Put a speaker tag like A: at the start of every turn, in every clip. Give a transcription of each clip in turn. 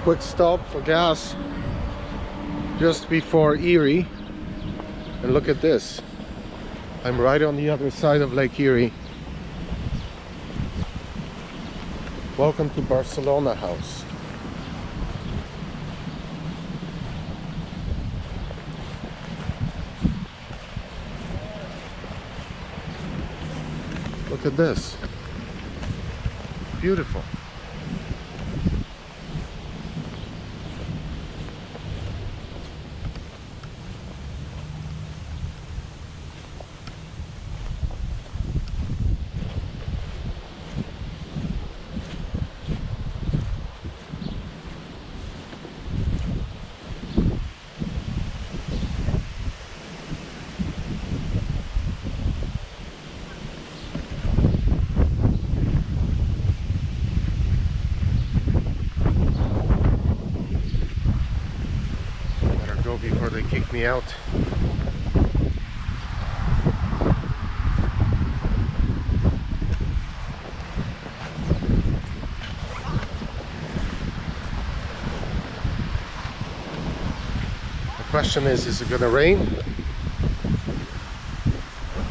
A: quick stop for gas just before Erie, and look at this. I'm right on the other side of Lake Erie. Welcome to Barcelona House. Look at this. Beautiful. Before they kick me out. The question is it gonna rain?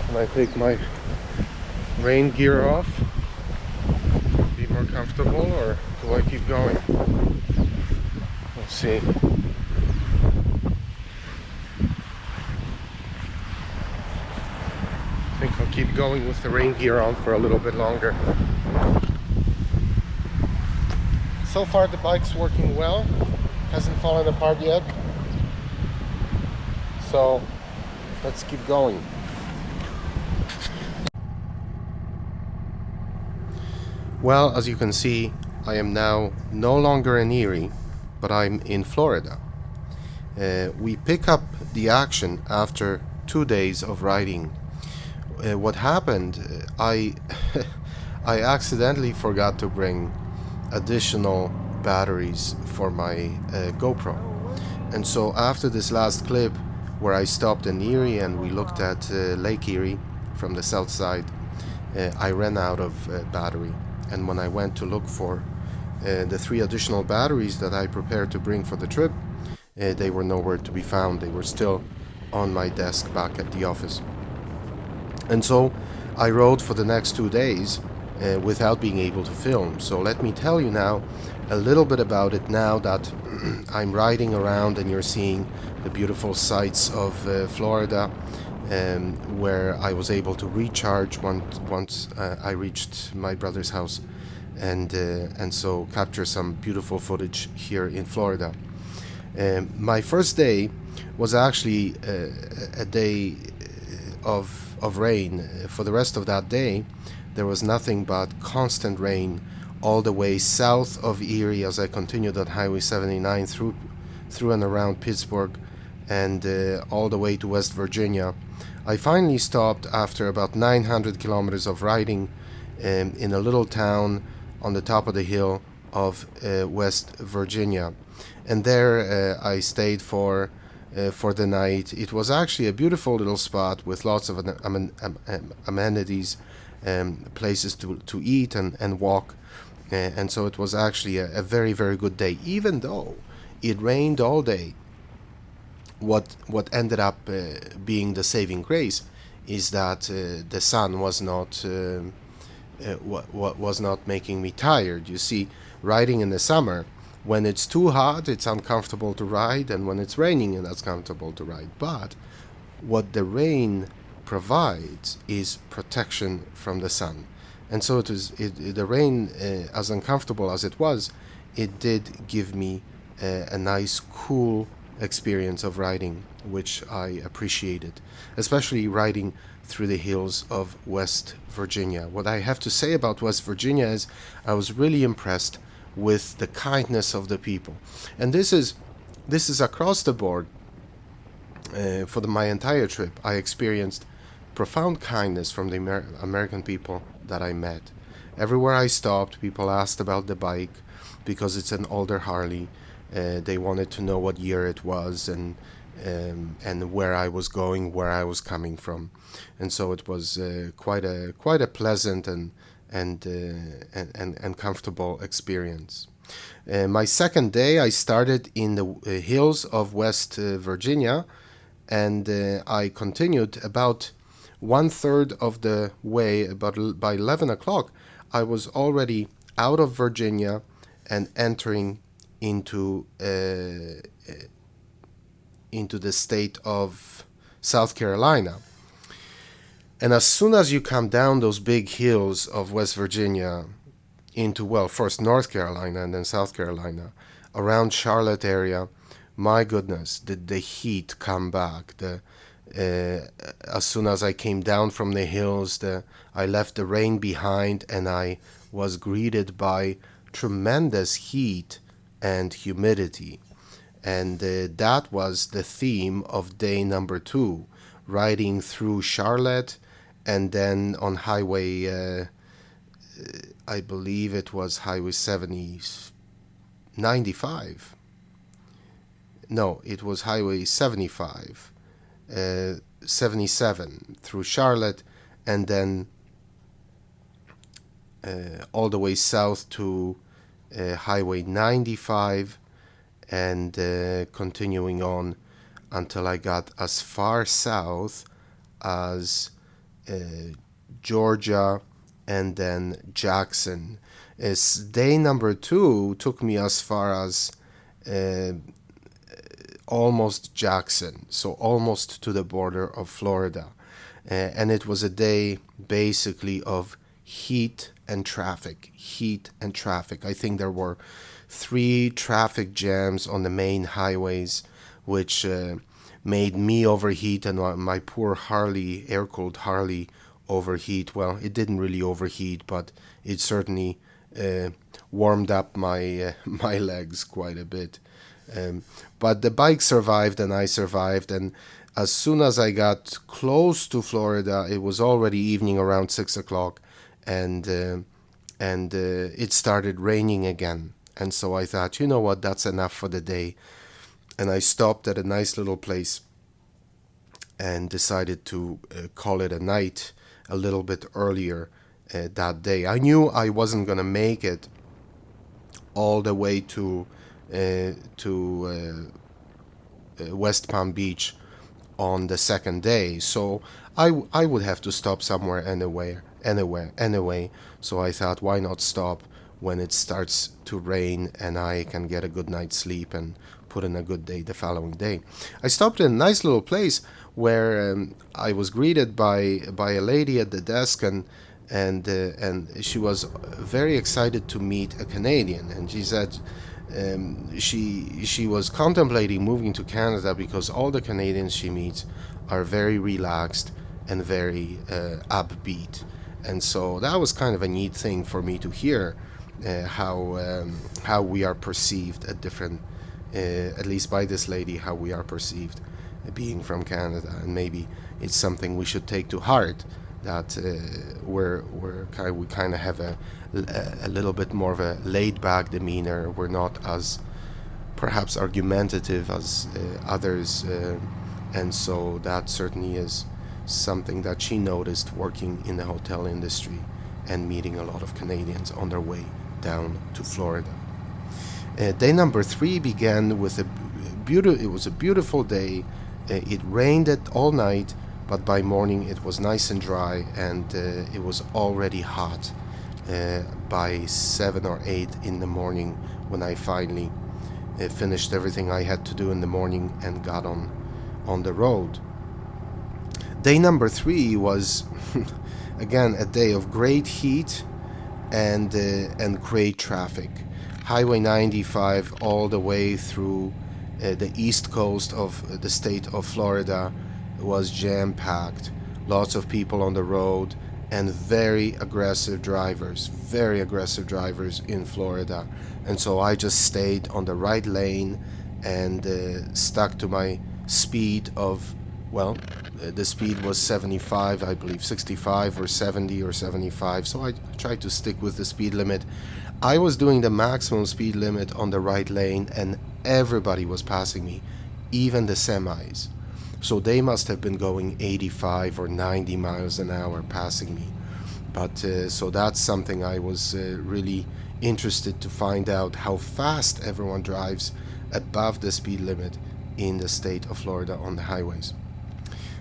A: Can I take my rain gear off? Be more comfortable, or do I keep going? Let's see. I think I'll keep going with the rain gear on for a little bit longer. So far the bike's working well, hasn't fallen apart yet, so let's keep going. Well, as you can see, I am now no longer in Erie, but I'm in Florida. We pick up the action after 2 days of riding. What happened, I I accidentally forgot to bring additional batteries for my GoPro, and so after this last clip where I stopped in Erie and we looked at Lake Erie from the south side, I ran out of battery, and when I went to look for the 3 additional batteries that I prepared to bring for the trip, they were nowhere to be found. They were still on my desk back at the office. And so I rode for the next 2 days without being able to film. So let me tell you now a little bit about it now that I'm riding around and you're seeing the beautiful sights of Florida, where I was able to recharge once I reached my brother's house, and so capture some beautiful footage here in Florida. My first day was actually a day of rain. For the rest of that day, there was nothing but constant rain all the way south of Erie as I continued on Highway 79 through and around Pittsburgh, and all the way to West Virginia. I finally stopped after about 900 kilometers of riding in a little town on the top of the hill of West Virginia, and there I stayed for the night. It was actually a beautiful little spot with lots of amenities, places to eat and walk, and so it was actually a very, very good day, even though it rained all day. What ended up being the saving grace is that the sun was not was not making me tired. You see, riding in the summer, when it's too hot, it's uncomfortable to ride, and when it's raining, it's comfortable to ride. But what the rain provides is protection from the sun, and so the rain, as uncomfortable as it was, it did give me a nice, cool experience of riding, which I appreciated, especially riding through the hills of West Virginia. What I have to say about West Virginia is I was really impressed with the kindness of the people, and this is across the board. For my entire trip, I experienced profound kindness from the American people that I met. Everywhere I stopped, people asked about the bike because it's an older Harley. They wanted to know what year it was and where I was going, where I was coming from, and so it was quite a pleasant and comfortable experience. My second day, I started in the hills of West Virginia, and I continued about one third of the way. About by 11 o'clock, I was already out of Virginia and entering into the state of South Carolina. And as soon as you come down those big hills of West Virginia into, well, first North Carolina and then South Carolina, around Charlotte area, my goodness, did the heat come back. As soon as I came down from the hills, I left the rain behind, and I was greeted by tremendous heat and humidity. And that was the theme of day number 2, riding through Charlotte, and then on highway, I believe it was highway 95. No, it was highway 75, 77 through Charlotte, and then all the way south to highway 95, and continuing on until I got as far south as Georgia, and then Jackson. Day number 2 took me as far as almost Jackson, so almost to the border of Florida. And it was a day basically of heat and traffic. I think there were 3 traffic jams on the main highways, which made me overheat, and my poor Harley, air-cooled Harley, overheat. Well, it didn't really overheat, but it certainly warmed up my my legs quite a bit. But the bike survived, and I survived. And as soon as I got close to Florida, it was already evening, around 6 o'clock, and it started raining again. And so I thought, you know what, that's enough for the day. And I stopped at a nice little place and decided to call it a night a little bit earlier that day. I knew I wasn't going to make it all the way to West Palm Beach on the second day, so I would have to stop somewhere anyway. So I thought, why not stop when it starts to rain and I can get a good night's sleep and put in a good day the following day. I stopped in a nice little place where I was greeted by a lady at the desk, and she was very excited to meet a Canadian, and she said she was contemplating moving to Canada because all the Canadians she meets are very relaxed and very upbeat. And so that was kind of a neat thing for me to hear, how we are perceived at different, at least by this lady, how we are perceived being from Canada. And maybe it's something we should take to heart, that we kind of have a little bit more of a laid back demeanor. We're not as perhaps argumentative as others, and so that certainly is something that she noticed working in the hotel industry and meeting a lot of Canadians on their way down to Florida. Day number 3 began with it was a beautiful day. It rained all night, but by morning it was nice and dry, and it was already hot by 7 or 8 in the morning when I finally finished everything I had to do in the morning and got on the road. Day number 3 was again a day of great heat and great traffic. Highway 95 all the way through the east coast of the state of Florida was jam-packed. Lots of people on the road, and very aggressive drivers in Florida. And so I just stayed on the right lane and stuck to my speed of, well, the speed was 75, I believe 65 or 70 or 75, so I tried to stick with the speed limit. I was doing the maximum speed limit on the right lane, and everybody was passing me, even the semis. So they must have been going 85 or 90 miles an hour passing me. But so that's something I was really interested to find out how fast everyone drives above the speed limit in the state of Florida on the highways.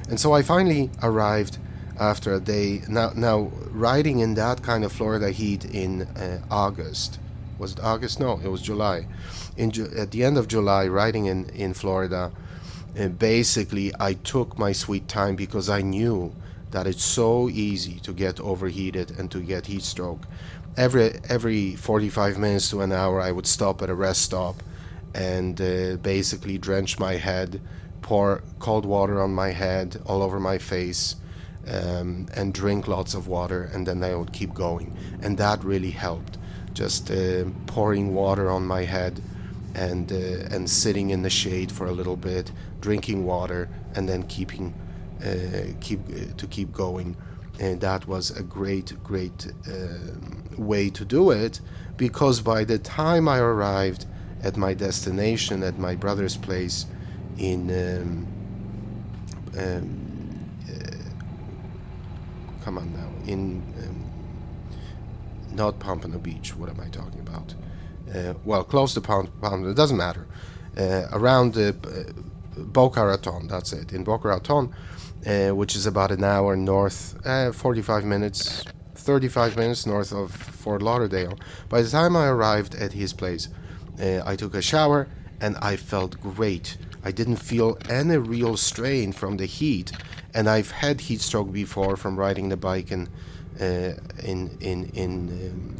A: And so I finally arrived after a day. Now riding in that kind of Florida heat in August. Was it August? No, it was July. At the end of July, riding in Florida, basically I took my sweet time because I knew that it's so easy to get overheated and to get heat stroke. Every 45 minutes to an hour, I would stop at a rest stop and basically drench my head, pour cold water on my head, all over my face, and drink lots of water, and then I would keep going. And that really helped. Just pouring water on my head and sitting in the shade for a little bit, drinking water, and then keep going. And that was a great way to do it, because by the time I arrived at my destination, at my brother's place in come on now, in not Pompano Beach, what am I talking about? Well, close to Pompano, it doesn't matter. Around Boca Raton, that's it. In Boca Raton, which is about an hour north, 45 minutes, 35 minutes north of Fort Lauderdale. By the time I arrived at his place, I took a shower and I felt great. I didn't feel any real strain from the heat, and I've had heat stroke before from riding the bike in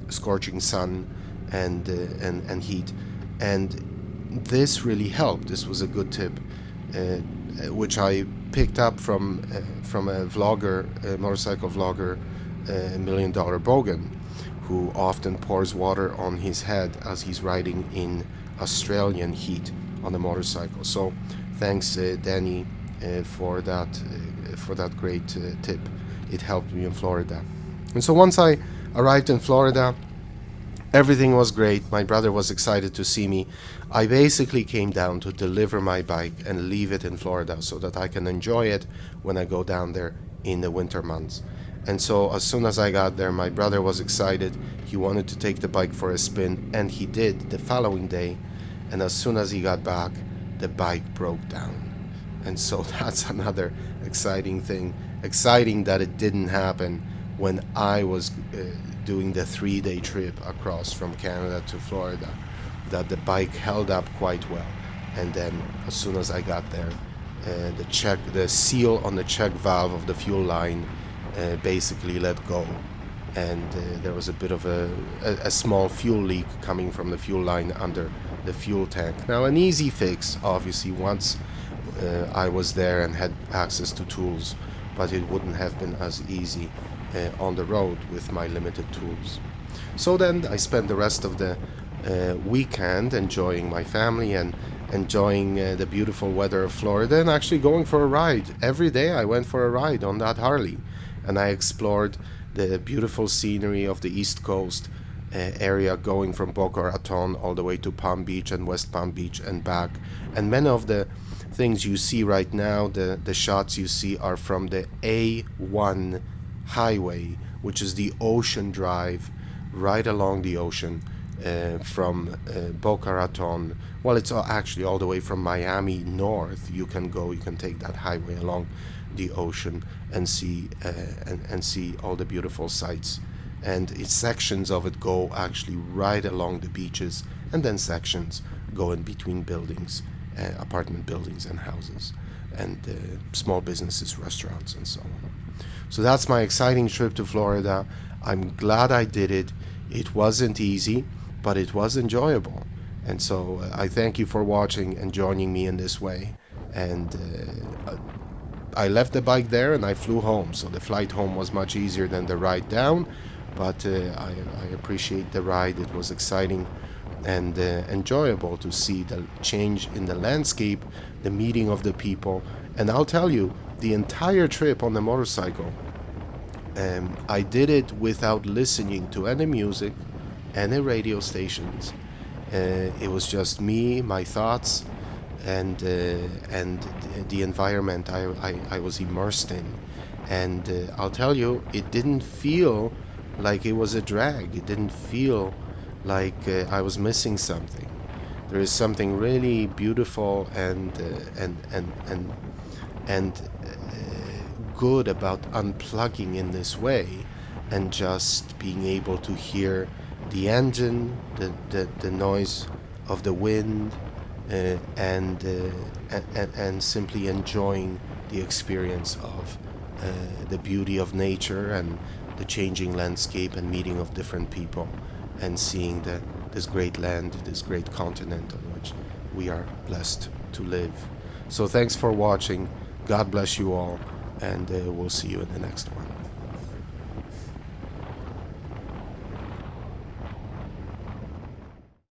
A: scorching sun and heat, and this really helped. This was a good tip, which I picked up from a vlogger, a motorcycle vlogger, $1 Million Bogan, who often pours water on his head as he's riding in Australian heat on the motorcycle. So thanks, Danny, for that great tip. It helped me in Florida. And so once I arrived in Florida, everything was great. My brother was excited to see me. I basically came down to deliver my bike and leave it in Florida so that I can enjoy it when I go down there in the winter months. And so as soon as I got there, my brother was excited. He wanted to take the bike for a spin, and he did the following day. And as soon as he got back, the bike broke down. And so that's another exciting thing. Exciting that it didn't happen when I was doing the 3-day trip across from Canada to Florida, that the bike held up quite well. And then as soon as I got there, the seal on the check valve of the fuel line basically let go, and there was a bit of a small fuel leak coming from the fuel line under the fuel tank. Now, an easy fix, obviously, once I was there and had access to tools, but it wouldn't have been as easy on the road with my limited tools. So then I spent the rest of the weekend enjoying my family and enjoying the beautiful weather of Florida, and actually going for a ride. Every day I went for a ride on that Harley, and I explored the beautiful scenery of the East Coast area, going from Boca Raton all the way to Palm Beach and West Palm Beach and back. And many of the things you see right now, the shots you see, are from the A1 highway, which is the Ocean Drive right along the ocean from Boca Raton. Well, it's actually all the way from Miami north. You can take that highway along the ocean and see all the beautiful sights. And sections of it go actually right along the beaches, and then sections go in between buildings, apartment buildings and houses, and small businesses, restaurants, and so on. So that's my exciting trip to Florida. I'm glad I did it. It wasn't easy, but it was enjoyable. And so I thank you for watching and joining me in this way. And I left the bike there and I flew home. So the flight home was much easier than the ride down, but I appreciate the ride. It was exciting and enjoyable to see the change in the landscape, the meeting of the people. And I'll tell you, the entire trip on the motorcycle, I did it without listening to any music, any radio stations. It was just me, my thoughts, and the environment I was immersed in. And I'll tell you, it didn't feel like it was a drag. It didn't feel like I was missing something. There is something really beautiful and good about unplugging in this way and just being able to hear the engine, the noise of the wind, and simply enjoying the experience of the beauty of nature and the changing landscape and meeting of different people and seeing this great land, this great continent on which we are blessed to live. So thanks for watching. God bless you all, and we'll see you in the next one.